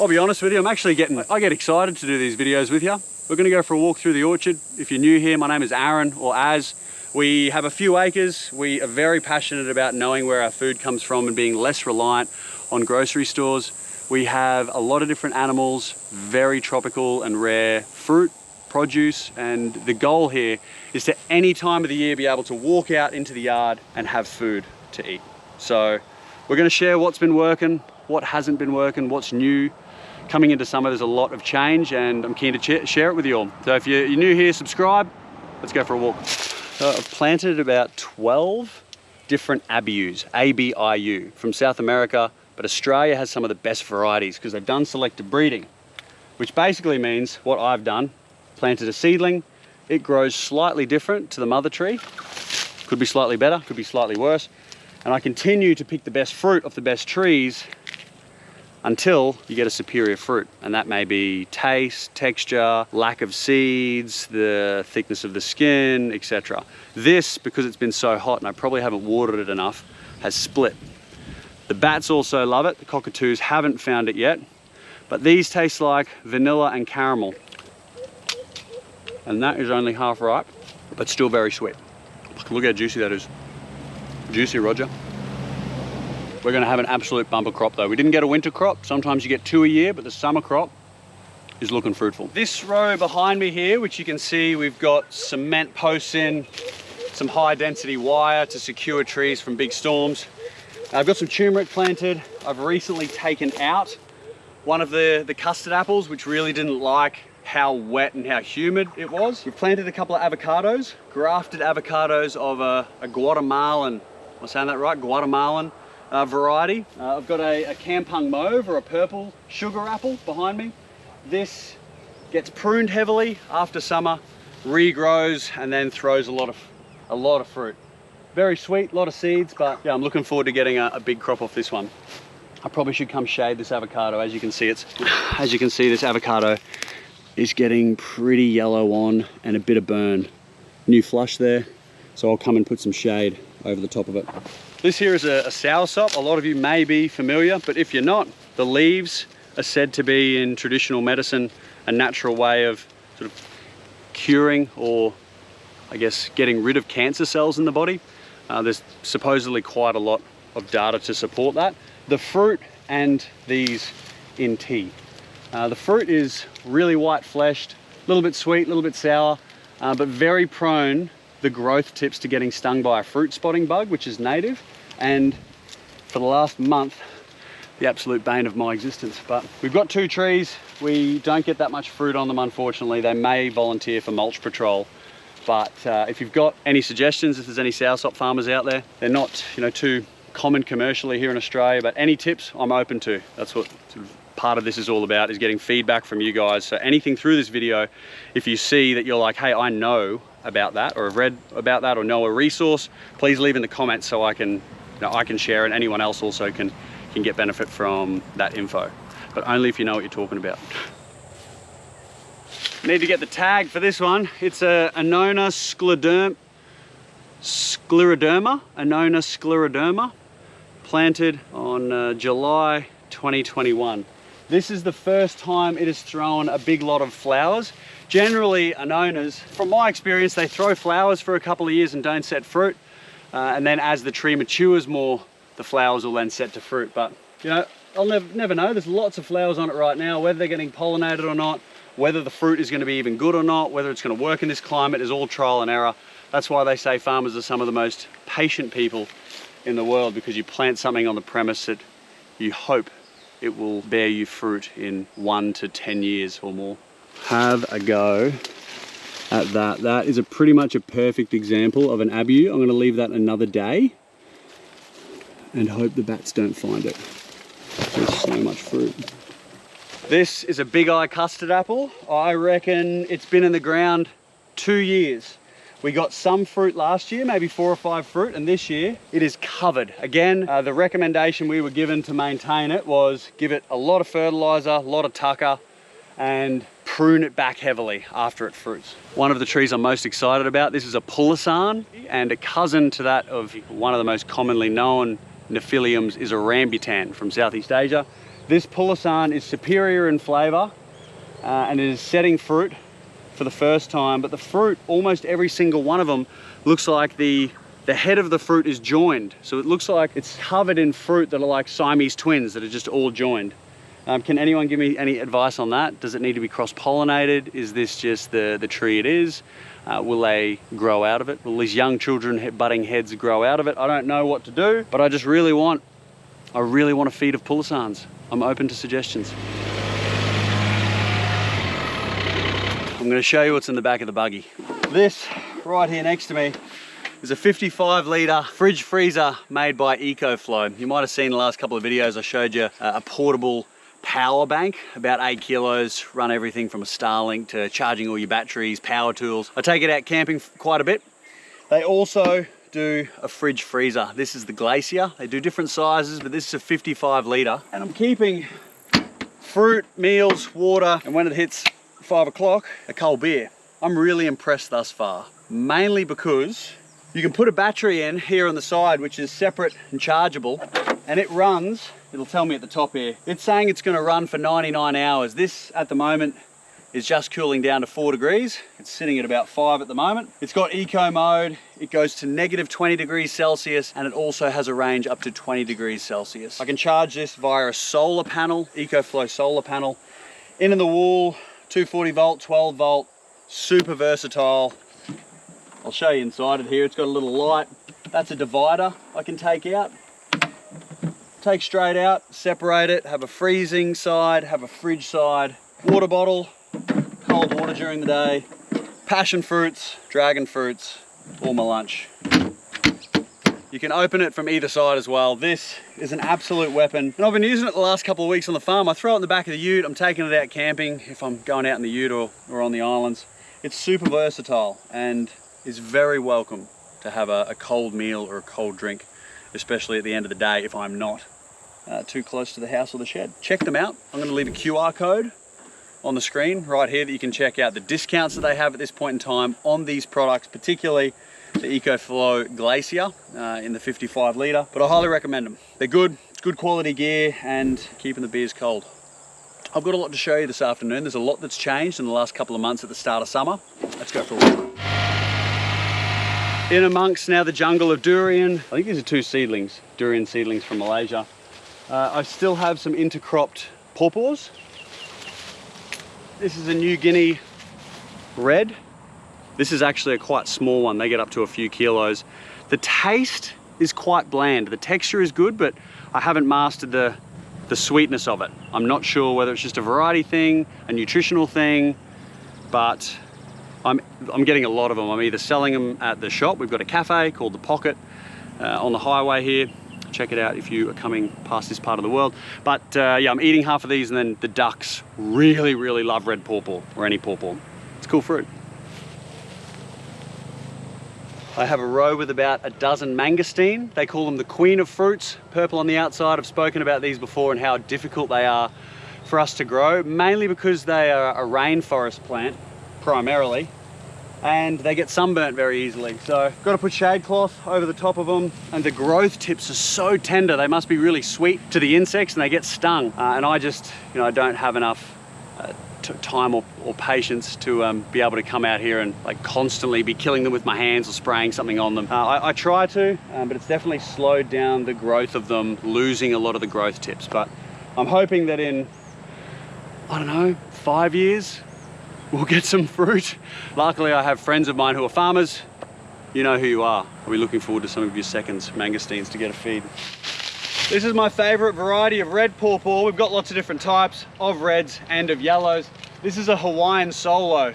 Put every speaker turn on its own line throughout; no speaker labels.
I'll be honest with you, I get excited to do these videos with you. We're gonna go for a walk through the orchard. If you're new here, my name is Aaron, or Az. We have a few acres. We are very passionate about knowing where our food comes from and being less reliant on grocery stores. We have a lot of different animals, very tropical and rare fruit, produce, and the goal here is to any time of the year be able to walk out into the yard and have food to eat. So we're going to share what's been working, what hasn't been working, what's new. Coming into summer, there's a lot of change, and I'm keen to share it with you all. So if you're new here, subscribe. Let's go for a walk. So I've planted about 12 different ABIUs, A-B-I-U, from South America, but Australia has some of the best varieties because they've done selective breeding, which basically means what I've done, planted a seedling, it grows slightly different to the mother tree. Could be slightly better, could be slightly worse. And I continue to pick the best fruit off the best trees until you get a superior fruit. And that may be taste, texture, lack of seeds, the thickness of the skin, etc. This, because it's been so hot and I probably haven't watered it enough, has split. The bats also love it. The cockatoos haven't found it yet. But these taste like vanilla and caramel. And that is only half ripe, but still very sweet. Look how juicy that is. Juicy, Roger. We're gonna have an absolute bumper crop though. We didn't get a winter crop. Sometimes you get 2 a year, but the summer crop is looking fruitful. This row behind me here, which you can see, we've got cement posts in, some high density wire to secure trees from big storms. I've got some turmeric planted. I've recently taken out one of the custard apples, which really didn't like how wet and how humid it was. We've planted a couple of avocados, grafted avocados of a Guatemalan, am I saying that right? Guatemalan variety. I've got a Kampung Mauve, or a purple sugar apple behind me. This gets pruned heavily after summer, regrows, and then throws a lot of fruit. Very sweet, a lot of seeds, but yeah, I'm looking forward to getting a big crop off this one. I probably should come shade this avocado. As you can see, this avocado is getting pretty yellow on and a bit of burn. New flush there, so I'll come and put some shade over the top of it. This here is a soursop. A lot of you may be familiar, but if you're not, the leaves are said to be, in traditional medicine, a natural way of sort of curing, or I guess getting rid of cancer cells in the body. There's supposedly quite a lot of data to support that. The fruit and these in tea. The fruit is really white fleshed, a little bit sweet, a little bit sour, but very prone, the growth tips, to getting stung by a fruit spotting bug, which is native. And for the last month, the absolute bane of my existence. But we've got 2 trees. We don't get that much fruit on them, unfortunately. They may volunteer for mulch patrol. But if you've got any suggestions, if there's any soursop farmers out there, they're not, too common commercially here in Australia, but any tips I'm open to. That's what sort of part of this is all about, is getting feedback from you guys. So anything through this video, if you see that you're like, hey, I know about that, or have read about that, or know a resource, please leave in the comments so I can share, and anyone else also can get benefit from that info, but only if you know what you're talking about. Need to get the tag for this one. It's a Annona scleroderma, planted on July 2021. This is the first time it has thrown a big lot of flowers. Generally, Annonas, from my experience, they throw flowers for a couple of years and don't set fruit. And then as the tree matures more, the flowers will then set to fruit. But, I'll never know. There's lots of flowers on it right now. Whether they're getting pollinated or not, whether the fruit is going to be even good or not, whether it's going to work in this climate, is all trial and error. That's why they say farmers are some of the most patient people in the world, because you plant something on the premise that you hope it will bear you fruit in 1 to 10 years or more. Have a go at that. That is pretty much a perfect example of an ABIU. I'm going to leave that another day and hope the bats don't find it. There's so much fruit. This is a big eye custard apple. I reckon it's been in the ground 2 years. We got some fruit last year, maybe 4 or 5 fruit, and this year it is covered. Again, the recommendation we were given to maintain it was give it a lot of fertilizer, a lot of tucker, and prune it back heavily after it fruits. One of the trees I'm most excited about, this is a pulasan, and a cousin to that of one of the most commonly known Nephiliums is a rambutan from Southeast Asia. This Pulasan is superior in flavor and it is setting fruit for the first time, but the fruit, almost every single one of them, looks like the head of the fruit is joined. So it looks like it's covered in fruit that are like Siamese twins that are just all joined. Can anyone give me any advice on that? Does it need to be cross-pollinated? Is this just the tree it is? Will they grow out of it? Will these young children, budding heads, grow out of it? I don't know what to do, but I really want a feed of Pulasans. I'm open to suggestions. I'm going to show you what's in the back of the buggy. This right here next to me is a 55-litre fridge freezer made by EcoFlow. You might have seen in the last couple of videos I showed you a portable power bank, about 8 kilos, run everything from a Starlink to charging all your batteries, power tools. I take it out camping quite a bit. They also do a fridge freezer. This is the Glacier. They do different sizes, but this is a 55-litre. And I'm keeping fruit, meals, water, and when it hits 5 o'clock, a cold beer. I'm really impressed thus far, mainly because you can put a battery in here on the side, which is separate and chargeable, and it runs, it'll tell me at the top here, it's saying it's going to run for 99 hours. This at the moment is just cooling down to 4 degrees. It's sitting at about 5 at the moment. It's got eco mode, it goes to negative 20 degrees Celsius, and it also has a range up to 20 degrees Celsius. I can charge this via a solar panel, EcoFlow solar panel, in the wall, 240 volt, 12 volt, super versatile. I'll show you inside it here. It's got a little light. That's a divider I can take out. Take straight out, separate it, have a freezing side, have a fridge side, water bottle, cold water during the day, passion fruits, dragon fruits, all my lunch. You can open it from either side as well. This is an absolute weapon. And I've been using it the last couple of weeks on the farm. I throw it in the back of the ute. I'm taking it out camping if I'm going out in the ute or on the islands. It's super versatile and is very welcome to have a cold meal or a cold drink, especially at the end of the day if I'm not too close to the house or the shed. Check them out. I'm going to leave a QR code on the screen right here that you can check out the discounts that they have at this point in time on these products, particularly the EcoFlow Glacier in the 55-litre, but I highly recommend them. They're good, it's good quality gear and keeping the beers cold. I've got a lot to show you this afternoon. There's a lot that's changed in the last couple of months at the start of summer. Let's go for a walk. In amongst now the jungle of durian. I think these are 2 seedlings, durian seedlings from Malaysia. I still have some intercropped pawpaws. This is a New Guinea red. This is actually a quite small one. They get up to a few kilos. The taste is quite bland. The texture is good, but I haven't mastered the sweetness of it. I'm not sure whether it's just a variety thing, a nutritional thing, but I'm getting a lot of them. I'm either selling them at the shop. We've got a cafe called The Pocket on the highway here. Check it out if you are coming past this part of the world. But yeah, I'm eating half of these, and then the ducks really, really love red pawpaw or any pawpaw. It's cool fruit. I have a row with about a dozen mangosteen. They call them the queen of fruits. Purple on the outside. I've spoken about these before and how difficult they are for us to grow, mainly because they are a rainforest plant, primarily, and they get sunburnt very easily. So got to put shade cloth over the top of them, and the growth tips are so tender. They must be really sweet to the insects and they get stung. And I just, I don't have enough time or patience to be able to come out here and like constantly be killing them with my hands or spraying something on them. I try to, but it's definitely slowed down the growth of them, losing a lot of the growth tips. But I'm hoping that in, I don't know, 5 years, we'll get some fruit. Luckily, I have friends of mine who are farmers. You know who you are. I'll be looking forward to some of your seconds mangosteens to get a feed. This is my favorite variety of red pawpaw. We've got lots of different types of reds and of yellows. This is a Hawaiian Solo.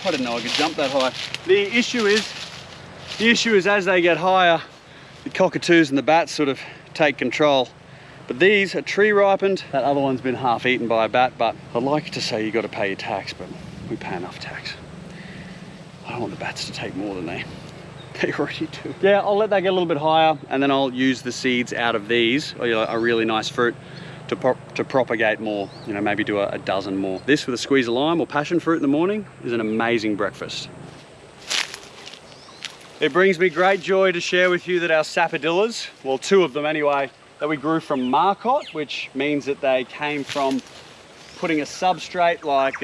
I didn't know I could jump that high. The issue is as they get higher, the cockatoos and the bats sort of take control. But these are tree ripened. That other one's been half eaten by a bat, but I'd like to say you got to pay your tax, but we pay enough tax. I don't want the bats to take more than they already do. Yeah, I'll let that get a little bit higher, and then I'll use the seeds out of these, a really nice fruit, to propagate more. Maybe do a dozen more. This with a squeeze of lime or passion fruit in the morning is an amazing breakfast. It brings me great joy to share with you that our sapodillas, well, 2 of them anyway, that we grew from marcot, which means that they came from putting a substrate like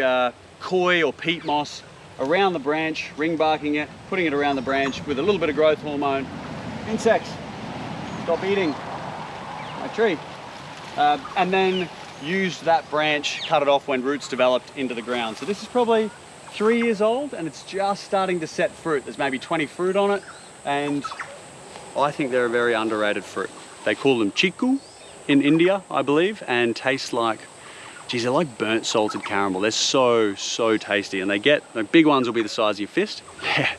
koi or peat moss around the branch, ring barking it, putting it around the branch with a little bit of growth hormone. Insects, stop eating my tree. And then used that branch, cut it off when roots developed into the ground. So this is probably 3 years old and it's just starting to set fruit. There's maybe 20 fruit on it, and I think they're a very underrated fruit. They call them chiku in India, I believe, and taste like, geez, they're like burnt salted caramel. They're so tasty, and the big ones will be the size of your fist. Yeah,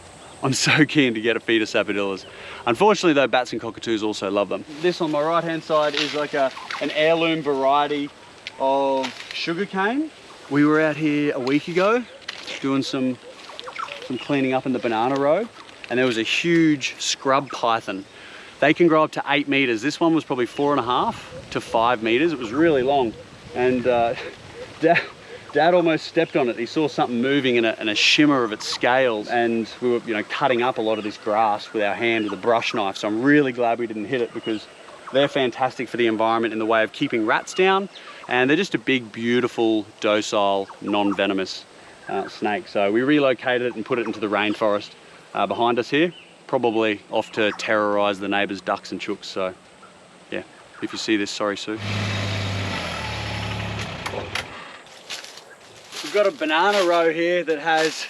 I'm so keen to get a feed of sapodillas. Unfortunately though, bats and cockatoos also love them. This on my right hand side is like an heirloom variety of sugarcane. We were out here a week ago doing some cleaning up in the banana row, and there was a huge scrub python. They can grow up to 8 meters. This one was probably 4.5 to 5 meters. It was really long. And Dad almost stepped on it. He saw something moving in a shimmer of its scales, and we were, you know, cutting up a lot of this grass with our hand with a brush knife. So I'm really glad we didn't hit it, because they're fantastic for the environment in the way of keeping rats down, and they're just a big, beautiful, docile, non-venomous snake. So we relocated it and put it into the rainforest behind us here, probably off to terrorize the neighbors' ducks and chooks. So yeah, if you see this, sorry Sue. We've got a banana row here that has,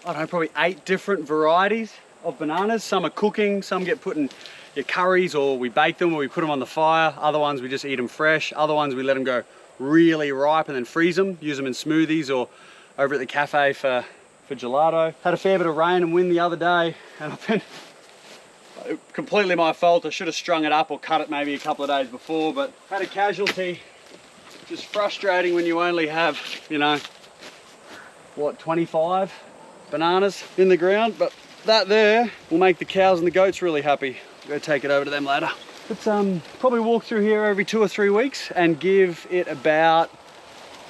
I don't know, probably 8 different varieties of bananas. Some are cooking, some get put in your curries, or we bake them, or we put them on the fire. Other ones we just eat them fresh. Other ones we let them go really ripe and then freeze them, use them in smoothies, or over at the cafe for gelato. Had a fair bit of rain and wind the other day, and I've been completely my fault. I should have strung it up or cut it maybe a couple of days before, but had a casualty. Just frustrating when you only have, you know, what, 25 bananas in the ground, but that there will make the cows and the goats really happy. I'll go take it over to them later. Let's probably walk through here every 2 or 3 weeks and give it about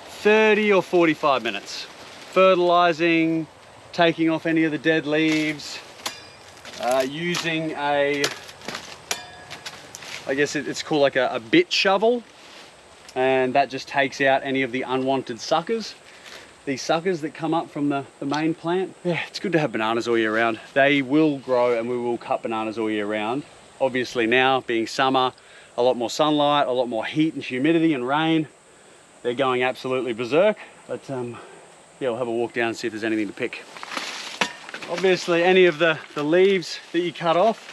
30 or 45 minutes. Fertilizing, taking off any of the dead leaves, using I guess it's called like a bit shovel, and that just takes out any of the unwanted suckers. These suckers that come up from the main plant. Yeah, it's good to have bananas all year round. They will grow, and we will cut bananas all year round. Obviously now, being summer, a lot more sunlight, a lot more heat and humidity and rain, they're going absolutely berserk. But yeah, we'll have a walk down and see if there's anything to pick. Obviously, any of the leaves that you cut off,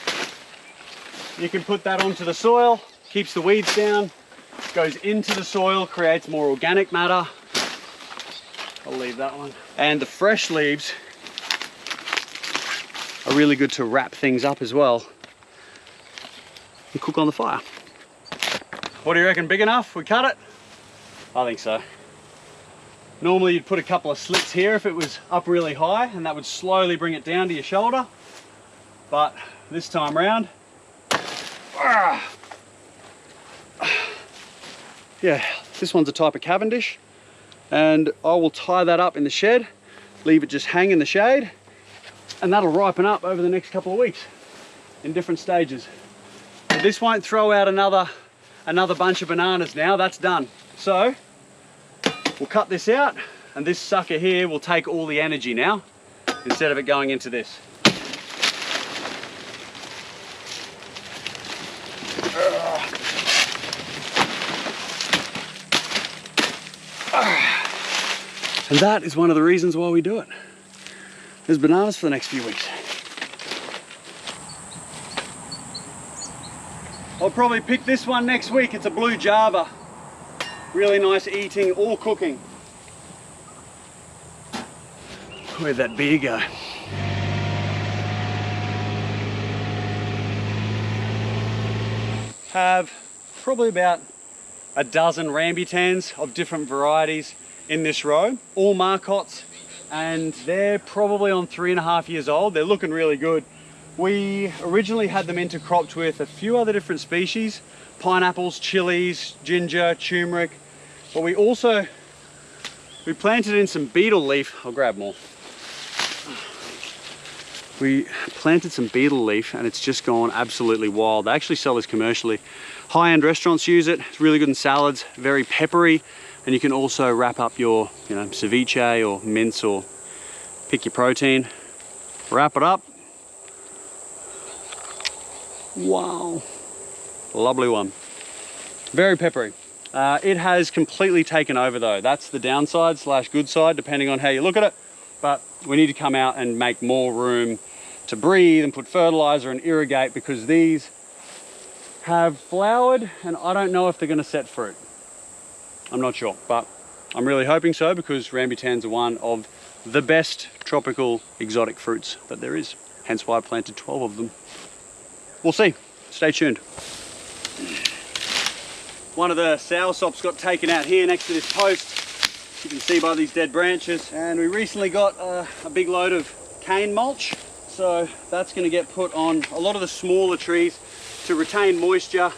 you can put that onto the soil, keeps the weeds down, goes into the soil, creates more organic matter. I'll leave that one. And the fresh leaves are really good to wrap things up as well and cook on the fire. What do you reckon, big enough? We cut it? I think so. Normally you'd put a couple of slits here if it was up really high, and that would slowly bring it down to your shoulder. But this time round, yeah, this one's a type of Cavendish, and I will tie that up in the shed, leave it just hang in the shade, and that'll ripen up over the next couple of weeks in different stages. But this won't throw out another bunch of bananas now. That's done. So we'll cut this out, and this sucker here will take all the energy now instead of it going into this. And that is one of the reasons why we do it. There's bananas for the next few weeks. I'll probably pick this one next week. It's a blue Java. Really nice eating or cooking. Where'd that beer go? Have probably about a dozen rambutans of different varieties in this row, all marcots, and they're probably on 3.5 years old. They're looking really good. We originally had them intercropped with a few other different species, pineapples, chilies, ginger, turmeric, but we planted in some beetle leaf. I'll grab more. We planted some beetle leaf and it's just gone absolutely wild. They actually sell this commercially. High-end restaurants use it. It's really good in salads, very peppery, and you can also wrap up your, ceviche or mince, or pick your protein. Wrap it up. Wow, lovely one. Very peppery. It has completely taken over though. That's the downside / good side, depending on how you look at it. But we need to come out and make more room to breathe and put fertilizer and irrigate, because these have flowered and I don't know if they're gonna set fruit. I'm not sure, but I'm really hoping so, because rambutans are one of the best tropical exotic fruits that there is. Hence why I planted 12 of them. We'll see, stay tuned. One of the soursop's got taken out here next to this post. You can see by these dead branches. And we recently got a big load of cane mulch. So that's gonna get put on a lot of the smaller trees to retain moisture,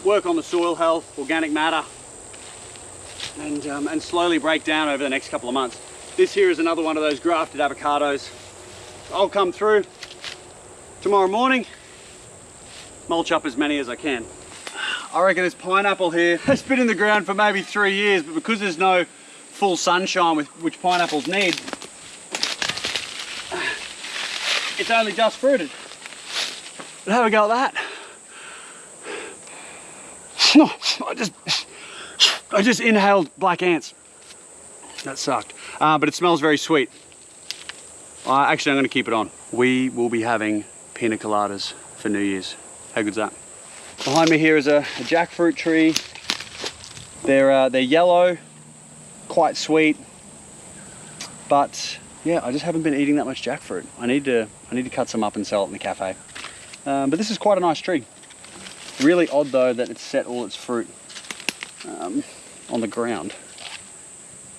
work on the soil health, organic matter, and slowly break down over the next couple of months. This here is another one of those grafted avocados. I'll come through tomorrow morning, mulch up as many as I can. I reckon this pineapple here has been in the ground for maybe 3 years, but because there's no full sunshine which pineapples need, it's only just fruited. But have a go at that. I just inhaled black ants. That sucked. But it smells very sweet. Actually, I'm going to keep it on. We will be having pina coladas for New Year's. How good's that? Behind me here is a jackfruit tree. They're yellow, quite sweet, but yeah, I just haven't been eating that much jackfruit. I need to cut some up and sell it in the cafe. But this is quite a nice tree. Really odd though that it's set all its fruit on the ground.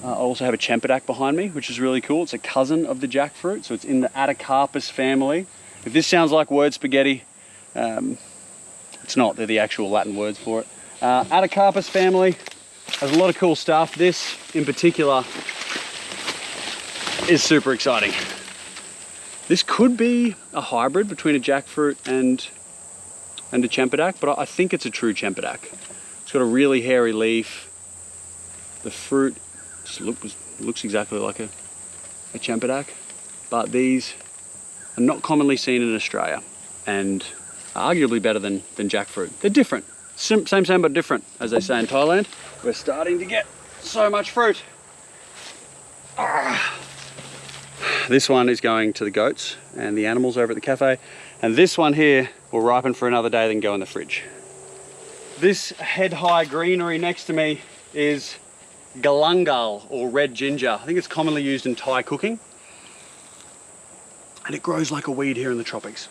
I also have a Cempedak behind me, which is really cool. It's a cousin of the jackfruit, so it's in the Atacarpus family. If this sounds like word spaghetti, it's not. They're the actual Latin words for it. Atacarpus family has a lot of cool stuff. This in particular is super exciting. This could be a hybrid between a jackfruit and a Cempedak, but I think it's a true Cempedak. It's got a really hairy leaf. The fruit just looks exactly like a Cempedak, but these are not commonly seen in Australia and are arguably better than jackfruit. They're different. Same but different, as they say in Thailand. We're starting to get so much fruit. This one is going to the goats and the animals over at the cafe, and this one here will ripen for another day, then go in the fridge. This head-high greenery next to me is galangal, or red ginger. I think it's commonly used in Thai cooking, and it grows like a weed here in the tropics.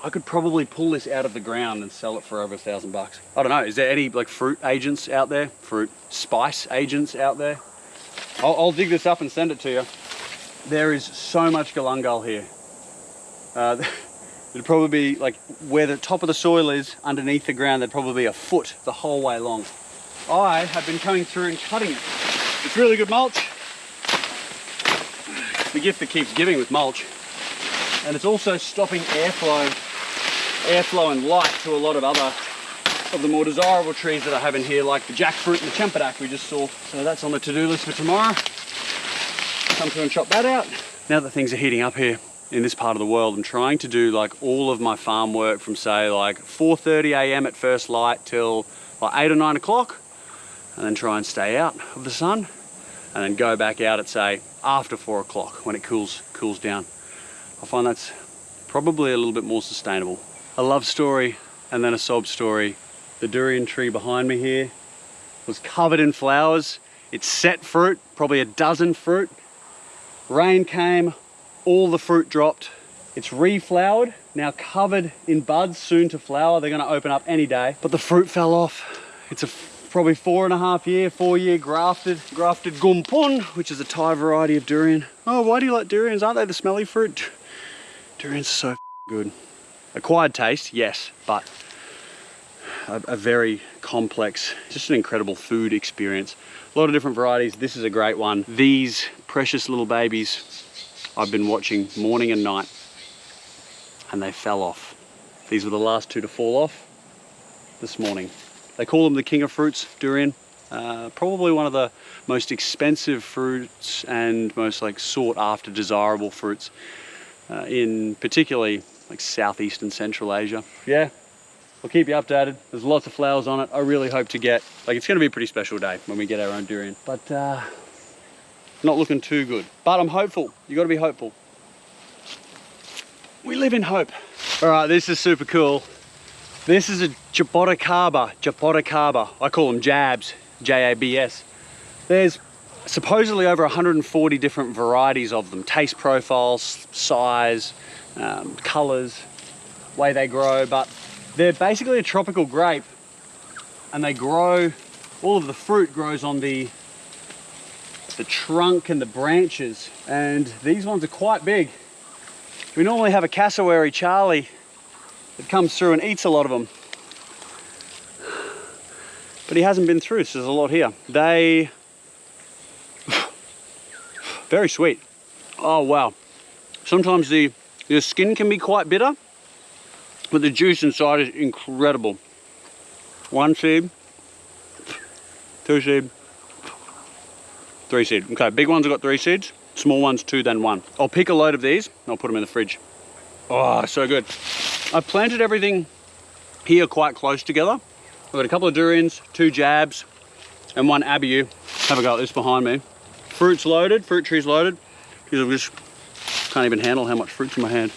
I could probably pull this out of the ground and sell it for over $1,000 bucks. I don't know, is there any like fruit agents out there? Fruit spice agents out there? I'll dig this up and send it to you. There is so much galangal here. It'd probably be like where the top of the soil is underneath the ground, there'd probably be a foot the whole way along. I have been coming through and cutting it. It's really good mulch. The gift that keeps giving with mulch. And it's also stopping airflow and light to a lot of other of the more desirable trees that I have in here, like the jackfruit and the Cempedak we just saw. So that's on the to-do list for tomorrow. Come through and chop that out. Now that things are heating up here in this part of the world, I'm trying to do like all of my farm work from say like 4:30 a.m. at first light till like 8 or 9 o'clock, and then try and stay out of the sun, and then go back out at say after 4 o'clock when it cools down. I find that's probably a little bit more sustainable. A love story and then a sob story. The durian tree behind me here was covered in flowers. It set fruit, probably a dozen fruit. Rain came, all the fruit dropped. It's reflowered, now covered in buds, soon to flower. They're gonna open up any day, but the fruit fell off. It's a probably 4 year grafted gumpun, which is a Thai variety of durian. Oh, why do you like durians? Aren't they the smelly fruit? Durians are so good. Acquired taste, yes, but a very complex, just an incredible food experience. A lot of different varieties. This is a great one. These precious little babies I've been watching morning and night, and they fell off. These were the last two to fall off. this morning. They call them the king of fruits, durian. Probably one of the most expensive fruits and most like sought after desirable fruits in particularly like Southeast and Central Asia. Yeah, I'll keep you updated. There's lots of flowers on it. I really hope to get, like, it's gonna be a pretty special day when we get our own durian, but not looking too good. But I'm hopeful. You gotta be hopeful. We live in hope. All right, this is super cool. This is a Jaboticaba. I call them jabs, J-A-B-S. There's supposedly over 140 different varieties of them. Taste profiles, size, colors, way they grow, but they're basically a tropical grape, and they grow, all of the fruit grows on the trunk and the branches, and these ones are quite big. We normally have a cassowary Charlie that comes through and eats a lot of them, but he hasn't been through, so there's a lot here. They, very sweet. Oh wow. Sometimes the skin can be quite bitter, but the juice inside is incredible. 1 seed, 2 seed, 3 seed. Okay, big ones have got 3 seeds, small ones 2, then 1. I'll pick a load of these and I'll put them in the fridge. Oh, so good. I've planted everything here quite close together. I've got a couple of durians, 2 jabs, and 1 abiu. Have a go at this behind me. Fruit's loaded, fruit tree's loaded. Because I just can't even handle how much fruit's in my hand.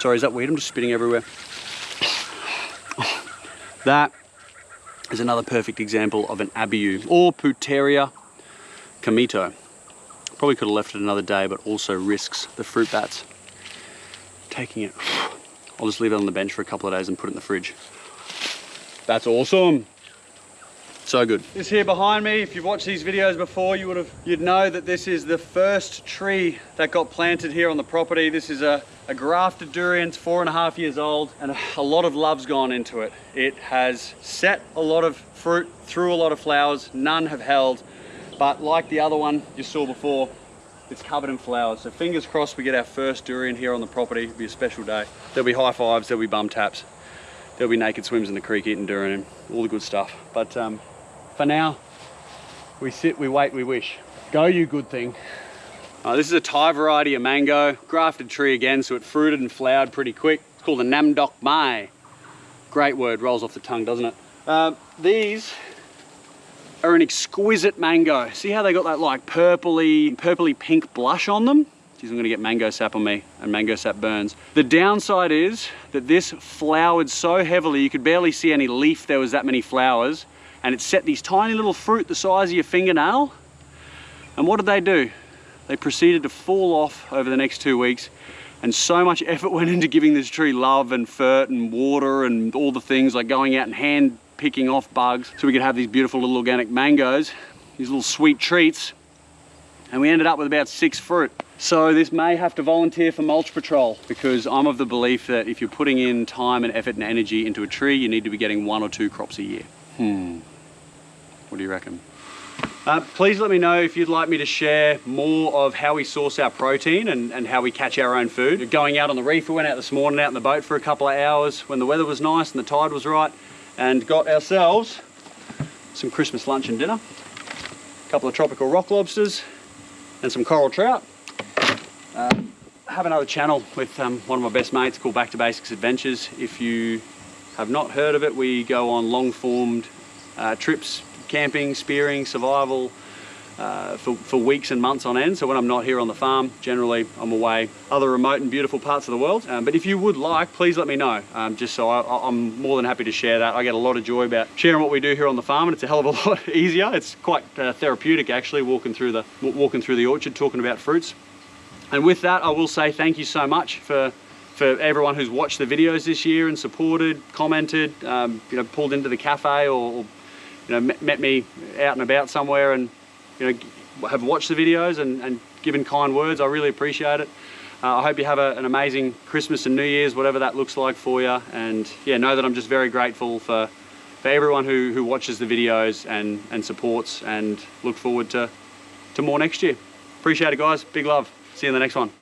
Sorry, is that weird? I'm just spitting everywhere. That is another perfect example of an abiu, or Puteria comito. Probably could have left it another day, but also risks the fruit bats taking it. I'll just leave it on the bench for a couple of days and put it in the fridge. That's awesome. So good. This here behind me, if you've watched these videos before, you'd know that this is the first tree that got planted here on the property. This is a grafted durian, it's 4.5 years old, and a lot of love's gone into it. It has set a lot of fruit, through a lot of flowers, none have held, but like the other one you saw before, it's covered in flowers. So fingers crossed we get our first durian here on the property. It'll be a special day. There'll be high fives, there'll be bum taps, there'll be naked swims in the creek eating durian, all the good stuff. But for now, we sit, we wait, we wish. Go, you good thing. This is a Thai variety of mango, grafted tree again, so it fruited and flowered pretty quick. It's called the Nam Dok Mai. Great word, rolls off the tongue, doesn't it? These are an exquisite mango. See how they got that like purpley pink blush on them? Geez, I'm gonna get mango sap on me, and mango sap burns. The downside is that this flowered so heavily, you could barely see any leaf, there was that many flowers, and it set these tiny little fruit the size of your fingernail. And what did they do? They proceeded to fall off over the next 2 weeks, and so much effort went into giving this tree love and fert and water and all the things, like going out and hand picking off bugs so we could have these beautiful little organic mangoes, these little sweet treats, and we ended up with about 6 fruit. So this may have to volunteer for mulch patrol, because I'm of the belief that if you're putting in time and effort and energy into a tree, you need to be getting 1 or 2 crops a year. What do you reckon? Please let me know if you'd like me to share more of how we source our protein and how we catch our own food. Going out on the reef, we went out this morning out in the boat for a couple of hours when the weather was nice and the tide was right, and got ourselves some Christmas lunch and dinner. A couple of tropical rock lobsters and some coral trout. Have another channel with one of my best mates called Back to Basics Adventures. If you have not heard of it, we go on long-formed trips, camping, spearing, survival for weeks and months on end. So when I'm not here on the farm, generally I'm away other remote and beautiful parts of the world. But if you would like, please let me know, just so I'm more than happy to share that. I get a lot of joy about sharing what we do here on the farm, and it's a hell of a lot easier. It's quite therapeutic actually, walking through the orchard, talking about fruits. And with that, I will say thank you so much for everyone who's watched the videos this year and supported, commented, pulled into the cafe, or met me out and about somewhere and have watched the videos and given kind words. I really appreciate it. I hope you have an amazing Christmas and New Year's, whatever that looks like for you. And yeah, know that I'm just very grateful for everyone who watches the videos and supports, and look forward to more next year. Appreciate it, guys. Big love. See you in the next one.